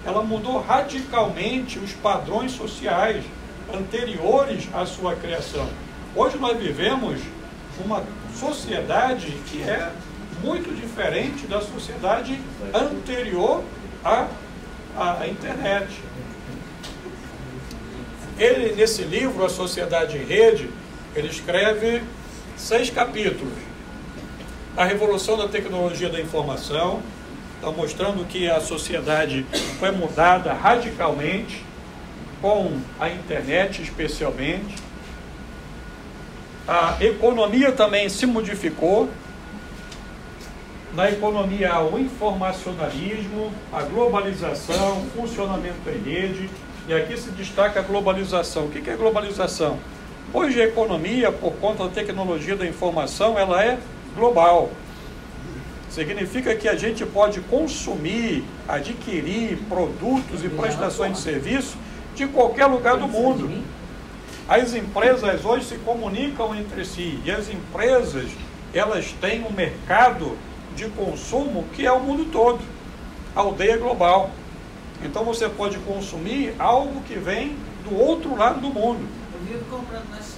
ela mudou radicalmente os padrões sociais anteriores à sua criação. Hoje nós vivemos uma sociedade que é muito diferente da sociedade anterior à internet. Ele, nesse livro, A Sociedade em Rede, ele escreve 6 capítulos. A revolução da tecnologia da informação, está mostrando que a sociedade foi mudada radicalmente, com a internet especialmente. A economia também se modificou. Na economia há o informacionalismo, a globalização, o funcionamento em rede, e aqui se destaca a globalização. O que é globalização? Hoje a economia, por conta da tecnologia da informação, ela é global. Significa que a gente pode consumir, adquirir produtos e prestações de serviço de qualquer lugar do mundo. As empresas hoje se comunicam entre si, e as empresas, elas têm um mercado de consumo que é o mundo todo, a aldeia global. Então você pode consumir algo que vem do outro lado do mundo. Eu vivo comprando na China.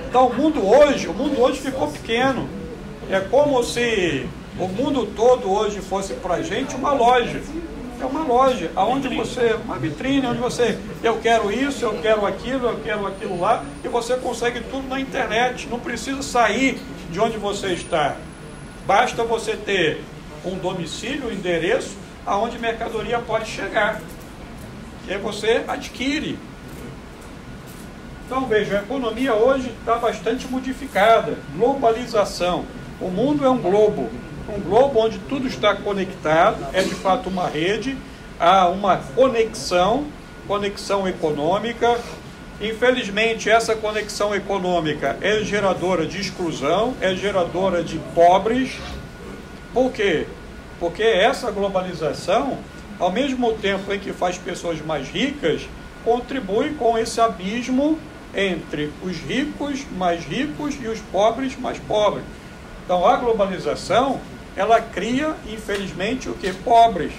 Então o mundo hoje ficou pequeno. É como se o mundo todo hoje fosse para a gente uma loja. É uma loja, onde você, uma vitrine, onde você, eu quero isso, eu quero aquilo lá, e você consegue tudo na internet. Não precisa sair de onde você está. Basta você ter um domicílio, um endereço, aonde a mercadoria pode chegar. E aí você adquire. Então veja, a economia hoje está bastante modificada. Globalização. O mundo é um globo onde tudo está conectado, é de fato uma rede, há uma conexão econômica. Infelizmente, essa conexão econômica é geradora de exclusão, é geradora de pobres. Por quê? Porque essa globalização, ao mesmo tempo em que faz pessoas mais ricas, contribui com esse abismo entre os ricos mais ricos e os pobres mais pobres. Então, a globalização, ela cria, infelizmente, o que? Pobres.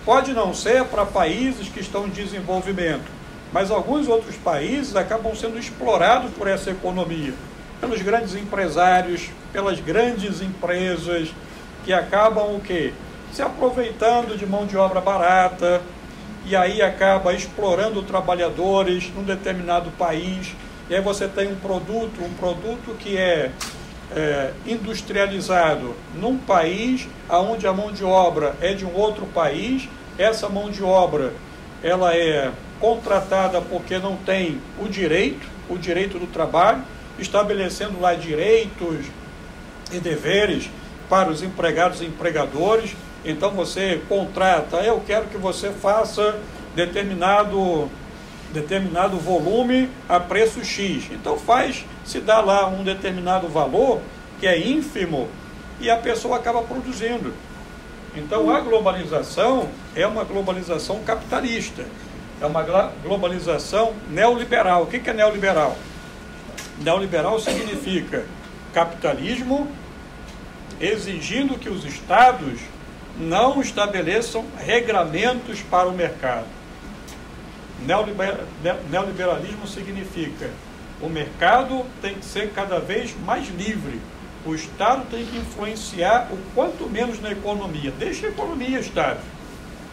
Pode não ser para países que estão em desenvolvimento, mas alguns outros países acabam sendo explorados por essa economia, pelos grandes empresários, pelas grandes empresas, que acabam o quê? Se aproveitando de mão de obra barata, e aí acaba explorando trabalhadores num determinado país, e aí você tem um produto que é industrializado num país onde a mão de obra é de um outro país. Essa mão de obra, ela é contratada porque não tem o direito do trabalho, estabelecendo lá direitos e deveres para os empregados e empregadores. Então você contrata, eu quero que você faça determinado volume a preço X. Então se dá lá um determinado valor, que é ínfimo, e a pessoa acaba produzindo. Então a globalização é uma globalização capitalista, é uma globalização neoliberal. O que é neoliberal? Neoliberal significa capitalismo exigindo que os estados não estabeleçam regramentos para o mercado. Neoliberalismo significa o mercado tem que ser cada vez mais livre. O Estado tem que influenciar o quanto menos na economia. Deixa a economia, Estado.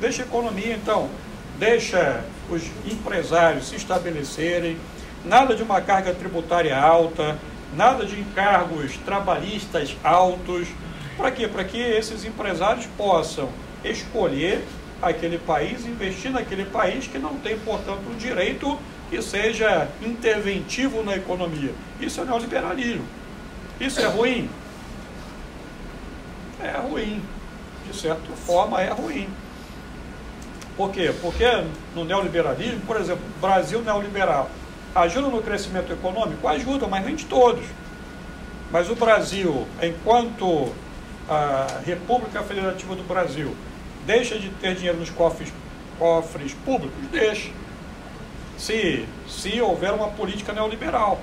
Deixa a economia, então. Deixa os empresários se estabelecerem. Nada de uma carga tributária alta, nada de encargos trabalhistas altos. Para quê? Para que esses empresários possam escolher aquele país, investir naquele país que não tem, portanto, um direito que seja interventivo na economia. Isso é neoliberalismo. Isso é ruim? É ruim. De certa forma, é ruim. Por quê? Porque no neoliberalismo, por exemplo, Brasil neoliberal, ajuda no crescimento econômico? Ajuda, mas nem de todos. Mas o Brasil, enquanto a República Federativa do Brasil deixa de ter dinheiro nos cofres públicos? Deixa. Se houver uma política neoliberal.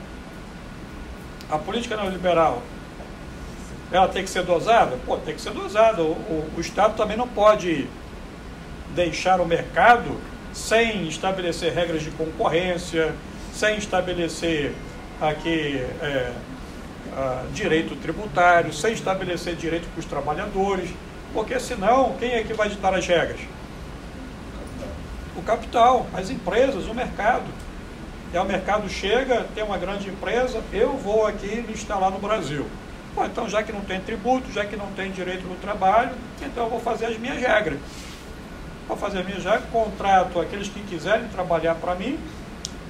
A política neoliberal, ela tem que ser dosada? Pô, tem que ser dosada. O Estado também não pode deixar o mercado sem estabelecer regras de concorrência, sem estabelecer aqui direito tributário, sem estabelecer direito para os trabalhadores, porque senão quem é que vai ditar as regras? O capital, as empresas, o mercado. E aí o mercado chega, tem uma grande empresa, eu vou aqui me instalar no Brasil. Bom, então já que não tem tributo, já que não tem direito no trabalho, então eu vou fazer as minhas regras. Vou fazer as minhas regras, contrato aqueles que quiserem trabalhar para mim,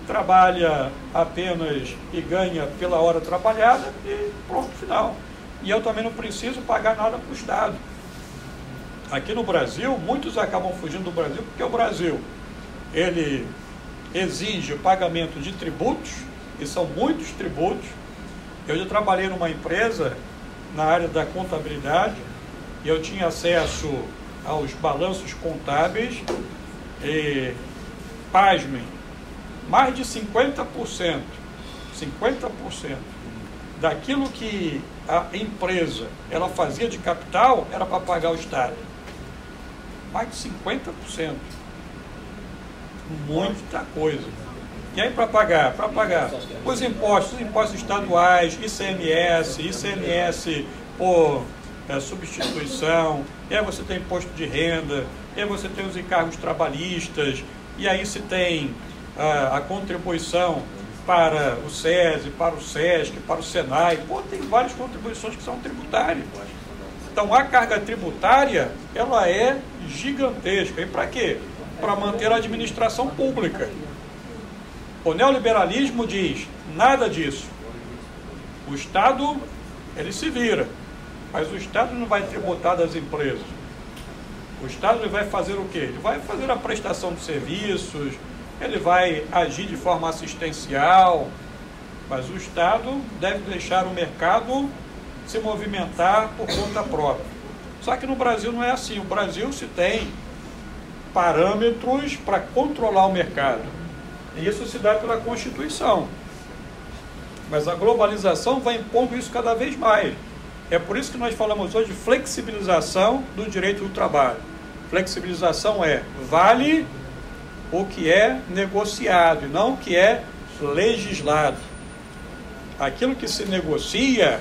trabalha apenas e ganha pela hora trabalhada e pronto, final. E eu também não preciso pagar nada para o Estado. Aqui no Brasil, muitos acabam fugindo do Brasil porque o Brasil, ele exige o pagamento de tributos, e são muitos tributos. Eu já trabalhei numa empresa na área da contabilidade e eu tinha acesso aos balanços contábeis e, pasmem, mais de 50% daquilo que a empresa ela fazia de capital era para pagar o Estado. Mais de 50%. Muita coisa. E aí para pagar os impostos estaduais, ICMS por substituição, e aí você tem imposto de renda, e aí você tem os encargos trabalhistas, e aí se tem a contribuição para o SESI, para o SESC, para o SENAI. Tem várias contribuições que são tributárias. Então a carga tributária ela é gigantesca. E para quê? Para manter a administração pública. O neoliberalismo diz nada disso. O Estado, ele se vira, mas o Estado não vai tributar das empresas. O Estado ele vai fazer o quê? Ele vai fazer a prestação de serviços, ele vai agir de forma assistencial, mas o Estado deve deixar o mercado se movimentar por conta própria. Só que no Brasil não é assim. O Brasil se tem parâmetros para controlar o mercado. E isso se dá pela Constituição. Mas a globalização vai impondo isso cada vez mais. É por isso que nós falamos hoje de flexibilização do direito do trabalho. Flexibilização vale o que é negociado e não o que é legislado. Aquilo que se negocia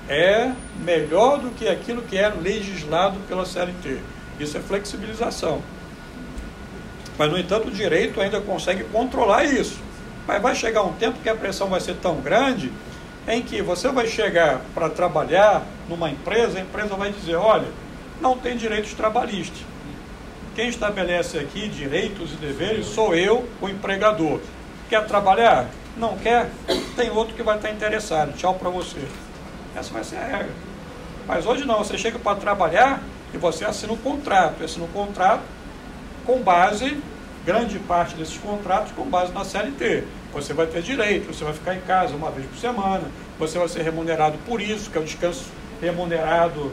é melhor do que aquilo que é legislado pela CLT. Isso é flexibilização. Mas, no entanto, o direito ainda consegue controlar isso. Mas vai chegar um tempo que a pressão vai ser tão grande em que você vai chegar para trabalhar numa empresa, a empresa vai dizer, olha, não tem direitos trabalhistas. Quem estabelece aqui direitos e deveres sou eu, o empregador. Quer trabalhar? Não quer? Tem outro que vai estar interessado. Tchau para você. Essa vai ser a regra. Mas hoje não, você chega para trabalhar e você assina um contrato. Assina um contrato com base, grande parte desses contratos, com base na CLT. Você vai ter direito, você vai ficar em casa uma vez por semana, você vai ser remunerado por isso, que é o descanso remunerado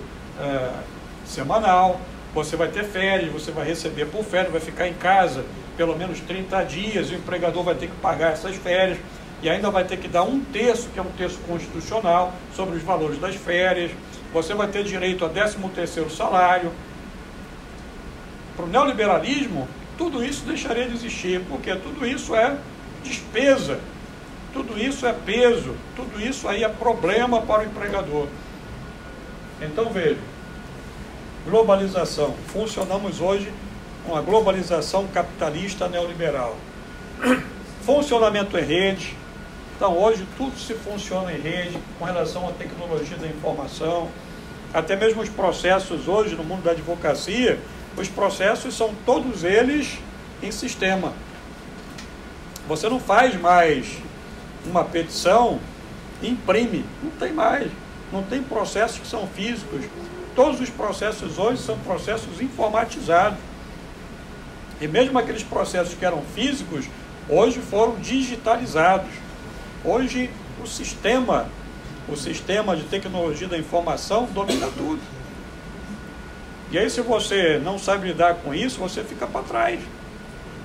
semanal, você vai ter férias, você vai receber por férias, vai ficar em casa pelo menos 30 dias, e o empregador vai ter que pagar essas férias, e ainda vai ter que dar um terço, que é um terço constitucional, sobre os valores das férias. Você vai ter direito a 13º salário. Para o neoliberalismo, tudo isso deixaria de existir, porque tudo isso é despesa, tudo isso é peso, tudo isso aí é problema para o empregador. Então veja, globalização. Funcionamos hoje com a globalização capitalista neoliberal. Funcionamento em rede. Então hoje tudo se funciona em rede com relação à tecnologia da informação. Até mesmo os processos hoje no mundo da advocacia, os processos são todos eles em sistema. Você não faz mais uma petição, imprime, não tem mais. Não tem processos que são físicos. Todos os processos hoje são processos informatizados. E mesmo aqueles processos que eram físicos, hoje foram digitalizados. Hoje o sistema de tecnologia da informação domina tudo. E aí, se você não sabe lidar com isso, você fica para trás.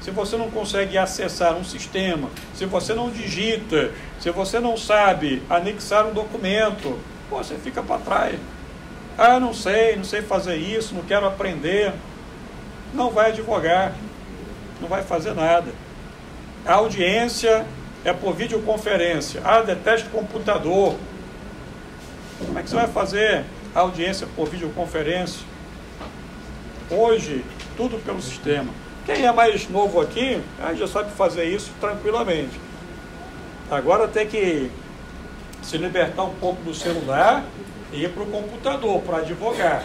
Se você não consegue acessar um sistema, se você não digita, se você não sabe anexar um documento, você fica para trás. Ah, não sei fazer isso, não quero aprender. não vai advogar, não vai fazer nada. A audiência é por videoconferência. Ah, detesto computador. Como é que você vai fazer a audiência por videoconferência? Hoje, tudo pelo sistema. Quem é mais novo aqui, já sabe fazer isso tranquilamente. Agora tem que se libertar um pouco do celular e ir para o computador, para advogar.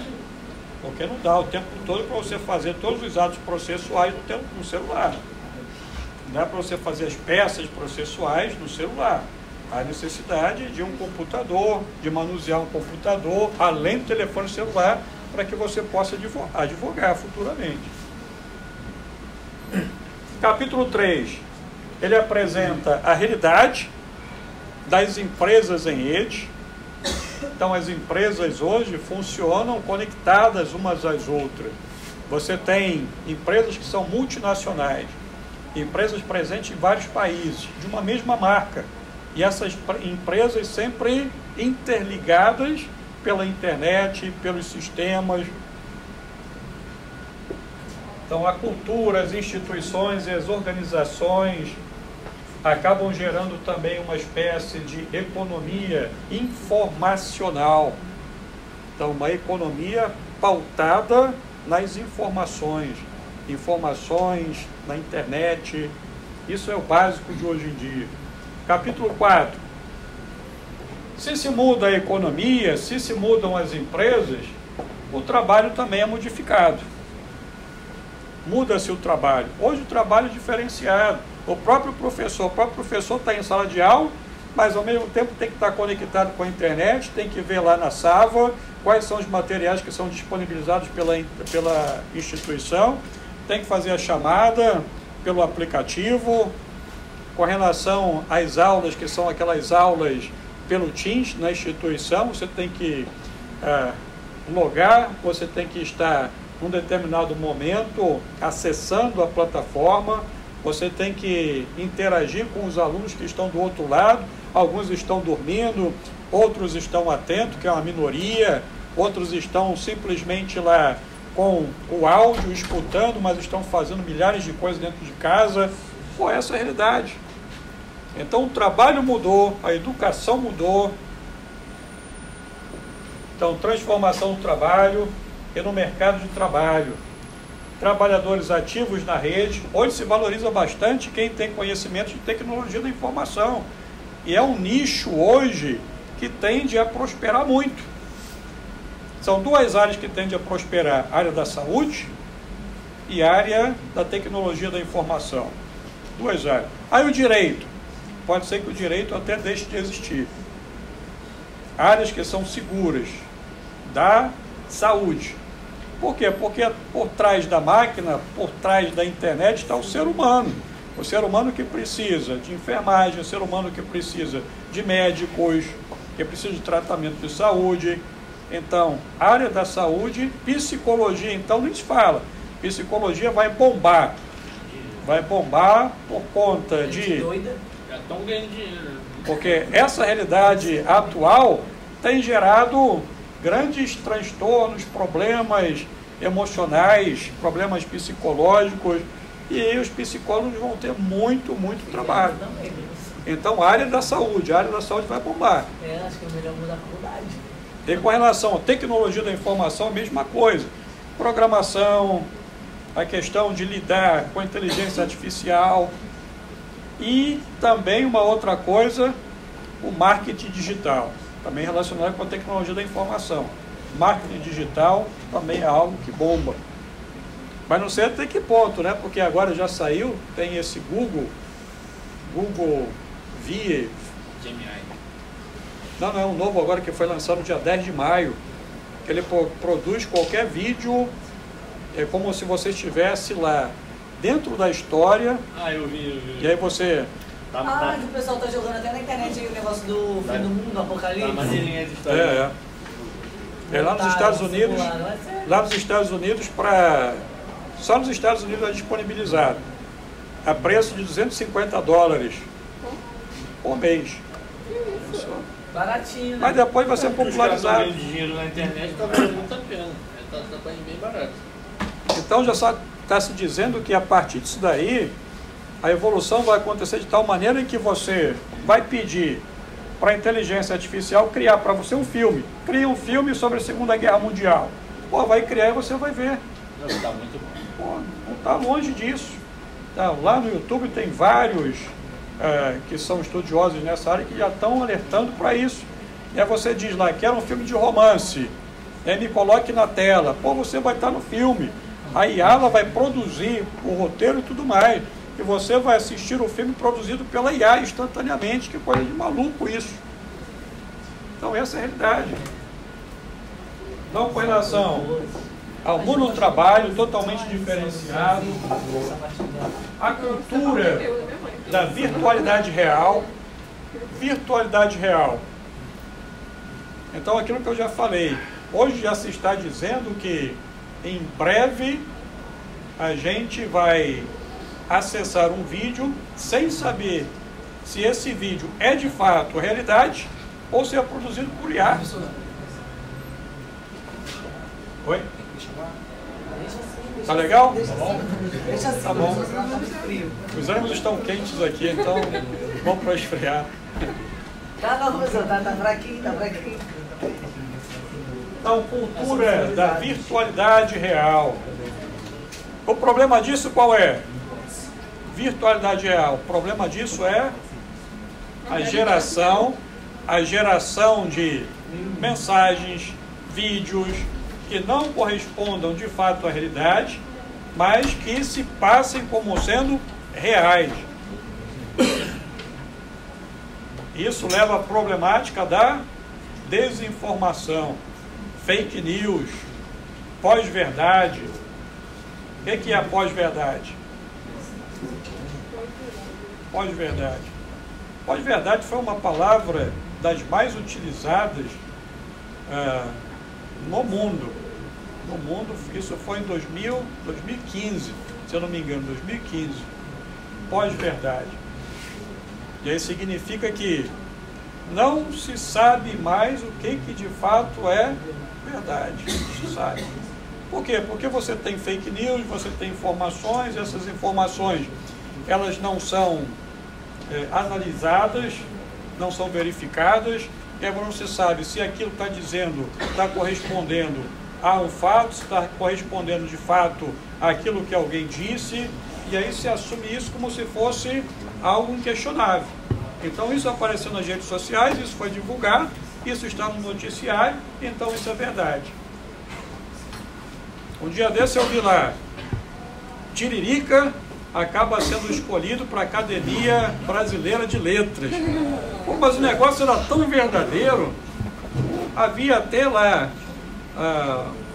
Porque não dá o tempo todo para você fazer todos os atos processuais no celular. Não dá para você fazer as peças processuais no celular. Há necessidade de um computador, de manusear um computador, além do telefone celular, para que você possa advogar futuramente. Capítulo 3. Ele apresenta a realidade das empresas em rede. Então, as empresas hoje funcionam conectadas umas às outras. Você tem empresas que são multinacionais, empresas presentes em vários países, de uma mesma marca. E essas empresas sempre interligadas pela internet, pelos sistemas. Então, a cultura, as instituições e as organizações acabam gerando também uma espécie de economia informacional. Então, uma economia pautada nas informações. Informações na internet. Isso é o básico de hoje em dia. Capítulo 4. Se muda a economia, se mudam as empresas, o trabalho também é modificado. Muda-se o trabalho. Hoje o trabalho é diferenciado. O próprio professor está em sala de aula, mas ao mesmo tempo tem que estar conectado com a internet, tem que ver lá na Sava quais são os materiais que são disponibilizados pela instituição, tem que fazer a chamada pelo aplicativo, com relação às aulas, que são aquelas aulas pelo Teams na instituição, você tem que logar, você tem que estar num determinado momento acessando a plataforma, você tem que interagir com os alunos que estão do outro lado, alguns estão dormindo, outros estão atentos, que é uma minoria, outros estão simplesmente lá com o áudio, escutando, mas estão fazendo milhares de coisas dentro de casa. Pô, essa é a realidade. Então o trabalho mudou, a educação mudou. Então, transformação do trabalho e no mercado de trabalho. Trabalhadores ativos na rede. Hoje se valoriza bastante quem tem conhecimento de tecnologia da informação. E é um nicho hoje que tende a prosperar muito. São duas áreas que tendem a prosperar, a área da saúde e a área da tecnologia da informação. Duas áreas. Aí o direito. Pode ser que o direito até deixe de existir. Áreas que são seguras da saúde. Por quê? Porque por trás da máquina, por trás da internet está o ser humano. O ser humano que precisa de enfermagem, o ser humano que precisa de médicos, que precisa de tratamento de saúde. Então, área da saúde, psicologia, então nem se fala. Psicologia vai bombar. Vai bombar por conta de... Já estão ganhando dinheiro. Porque essa realidade atual tem gerado grandes transtornos, problemas emocionais, problemas psicológicos, e aí os psicólogos vão ter muito trabalho. Então, a área da saúde vai bombar. Acho que é melhor mudar a faculdade. E com relação à tecnologia da informação, a mesma coisa. Programação, a questão de lidar com a inteligência artificial e também uma outra coisa, o marketing digital, também relacionado com a tecnologia da informação. Marketing digital também é algo que bomba. Mas não sei até que ponto, né? Porque agora já saiu, tem esse Google Vive. Gemini. Não, é um novo agora que foi lançado no dia 10 de maio. Que ele produz qualquer vídeo, é como se você estivesse lá dentro da história. Ah, eu vi. E aí você... Que o pessoal tá jogando até na internet aí o negócio do fim do mundo, do apocalipse. Tá maneirinha essa história. É lá nos Estados Unidos, só nos Estados Unidos é disponibilizado a preço de $250 por mês. Baratinho, né? Mas depois vai ser popularizado. Os dinheiro na internet tá valendo muito a pena. Tá bem barato. Então já está se dizendo que a partir disso daí, a evolução vai acontecer de tal maneira em que você vai pedir para a inteligência artificial criar para você um filme. Cria um filme sobre a Segunda Guerra Mundial. Pô, vai criar e você vai ver. Está muito bom. Pô, não está longe disso. Tá, lá no YouTube tem vários que são estudiosos nessa área que já estão alertando para isso. E aí você diz lá, quero um filme de romance, me coloque na tela. Pô, você vai estar no filme. A IA ela vai produzir o roteiro e tudo mais. E você vai assistir o filme produzido pela IA instantaneamente. Que coisa de maluco isso. Então essa é a realidade. Então, com relação ao mundo do trabalho, totalmente diferenciado, a cultura da virtualidade real. Virtualidade real. Então, aquilo que eu já falei, hoje já se está dizendo que em breve a gente vai acessar um vídeo sem saber se esse vídeo é de fato realidade ou se é produzido por IA. Oi? Tá legal? Tá bom. Os ânimos estão quentes aqui, então vamos para esfriar. Tá não, professor, tá fraquinho, tá fraquinho. Então, cultura da virtualidade real. O problema disso qual é? Virtualidade real. O problema disso é a geração de mensagens, vídeos que não correspondam de fato à realidade, mas que se passem como sendo reais. Isso leva à problemática da desinformação, fake news, pós-verdade. O que é a pós-verdade? Pós-verdade. Pós-verdade foi uma palavra das mais utilizadas no mundo. No mundo, isso foi em 2015, se eu não me engano, 2015. Pós-verdade. E aí significa que não se sabe mais o que de fato é verdade. Não se sabe. Por quê? Porque você tem fake news, você tem informações, essas informações elas não são analisadas, não são verificadas, e agora não se sabe se aquilo que está dizendo está correspondendo a um fato, se está correspondendo de fato àquilo que alguém disse, e aí se assume isso como se fosse algo inquestionável. Então isso apareceu nas redes sociais, isso foi divulgado, isso está no noticiário, então isso é verdade. Um dia desse eu vi lá, Tiririca acaba sendo escolhido para a Academia Brasileira de Letras. Pô, mas o negócio era tão verdadeiro, havia até lá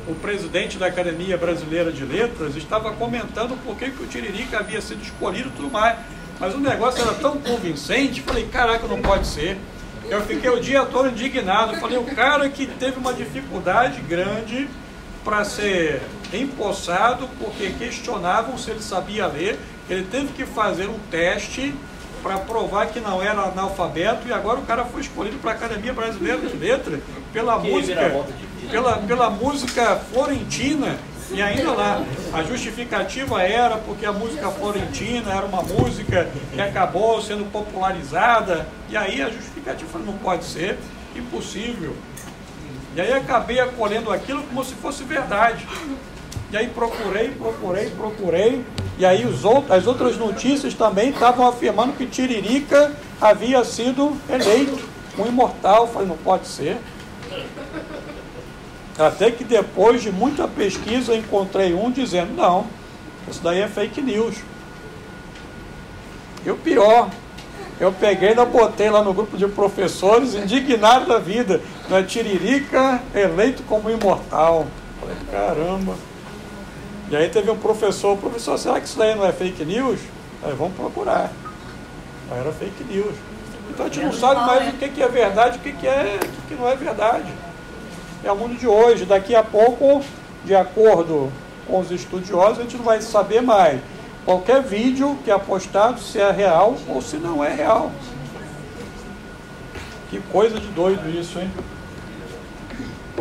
o presidente da Academia Brasileira de Letras estava comentando por que o Tiririca havia sido escolhido e tudo mais, mas o negócio era tão convincente, falei, caraca, não pode ser. Eu fiquei o dia todo indignado, falei, o cara que teve uma dificuldade grande para ser empossado, porque questionavam se ele sabia ler, ele teve que fazer um teste para provar que não era analfabeto, e agora o cara foi escolhido para a Academia Brasileira de Letras pela música florentina, e ainda lá, a justificativa era porque a música florentina era uma música que acabou sendo popularizada, e aí a justificativa foi, não pode ser, impossível. E aí acabei acolhendo aquilo como se fosse verdade. E aí procurei, e aí as outras notícias também estavam afirmando que Tiririca havia sido eleito um imortal. Falei, não pode ser. Até que depois de muita pesquisa eu encontrei um dizendo, não, isso daí é fake news. E o pior, eu peguei e ainda botei lá no grupo de professores, indignado da vida, né? Tiririca eleito como imortal. Falei, caramba. E aí teve um professor, será que isso daí não é fake news? Aí vamos procurar. Aí era fake news. Então a gente não sabe mais o que é verdade, o que não é verdade. É o mundo de hoje. Daqui a pouco, de acordo com os estudiosos, a gente não vai saber mais qualquer vídeo que é postado se é real ou se não é real. Que coisa de doido isso, hein?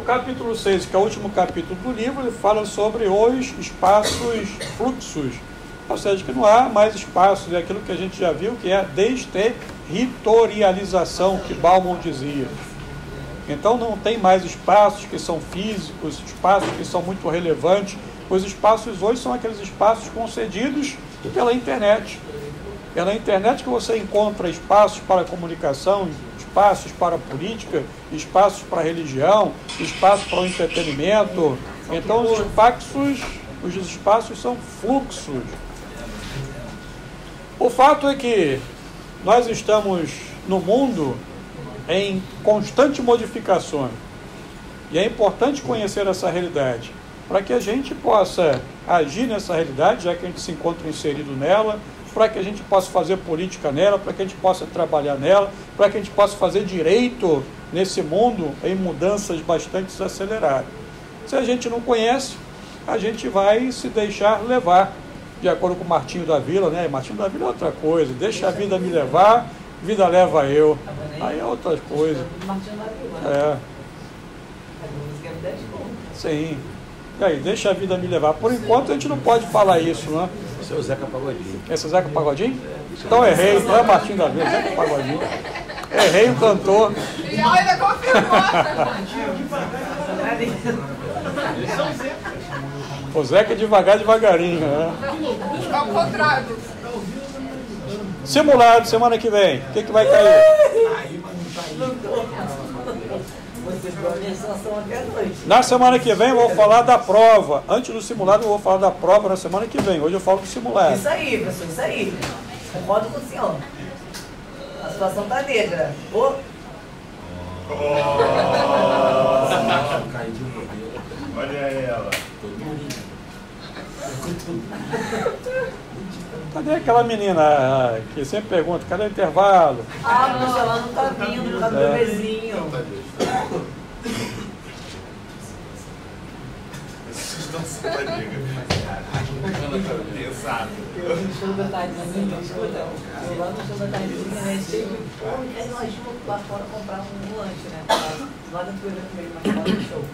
No capítulo 6, que é o último capítulo do livro, ele fala sobre os espaços fluxos. Ou seja, que não há mais espaços, é aquilo que a gente já viu, que é a desterritorialização, que Bauman dizia. Então não tem mais espaços que são físicos, espaços que são muito relevantes. Os espaços hoje são aqueles espaços concedidos pela internet. É na internet que você encontra espaços para comunicação, espaços para política, espaços para religião, espaços para o entretenimento. Então os espaços são fluxos. O fato é que nós estamos no mundo em constante modificação. E é importante conhecer essa realidade, para que a gente possa agir nessa realidade, já que a gente se encontra inserido nela, para que a gente possa fazer política nela, para que a gente possa trabalhar nela, para que a gente possa fazer direito nesse mundo em mudanças bastante aceleradas. Se a gente não conhece, a gente vai se deixar levar, de acordo com o Martinho da Vila, né? Martinho da Vila é outra coisa, deixa a vida me levar, vida leva eu. Aí é outra coisa. É. Sim. E aí, deixa a vida me levar. Por enquanto a gente não pode falar isso, né? Esse é o Zeca Pagodinho. Esse é o Zeca Pagodinho? Então errei, não é Martinho da Vila, Zeca Pagodinho. Errei o cantor. E ainda confirmou. O Zeca é devagar, devagarinho, né? Ao contrário. Simulado, semana que vem. O que vai cair? Na semana que vem eu vou falar da prova. Antes do simulado eu vou falar da prova na semana que vem. Hoje eu falo do simulado. Isso aí, professor, isso aí. Concordo com o senhor. A situação tá negra. Ô. Olha ela. Cadê aquela menina que sempre pergunta, cadê o intervalo? Ah, mas ela não tá vindo por causa do bebezinho. Vocês não se ligam. Pesado. Eu no show da tardezinha, escuta, eu lá no show da tardezinha, né, cheio de fome, aí nós fomos lá fora comprar um lanche, né, lá dentro do evento mesmo, mas lá no show.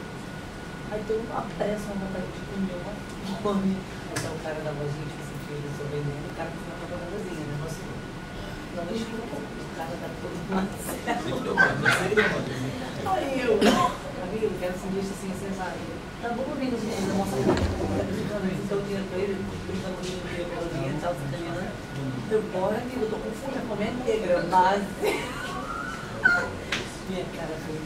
Aí tem uma pressa, uma vontade de comer uma fome. Então o cara da vozinha, tipo assim, que ele sou vendendo, o cara fez uma propagandazinha, né, nossa, não, deixa eu ver, o cara dá todo mundo certo. Aí eu, amigo, quero assim, deixa assim, vocês sabem. Tá bom, amigo, você mostra então eu tinha pra ele, brincando com ele, melodia, tal, italiana. Eu, bora, amigo, eu tô com fome, a fome é negra, mas... Minha cara foi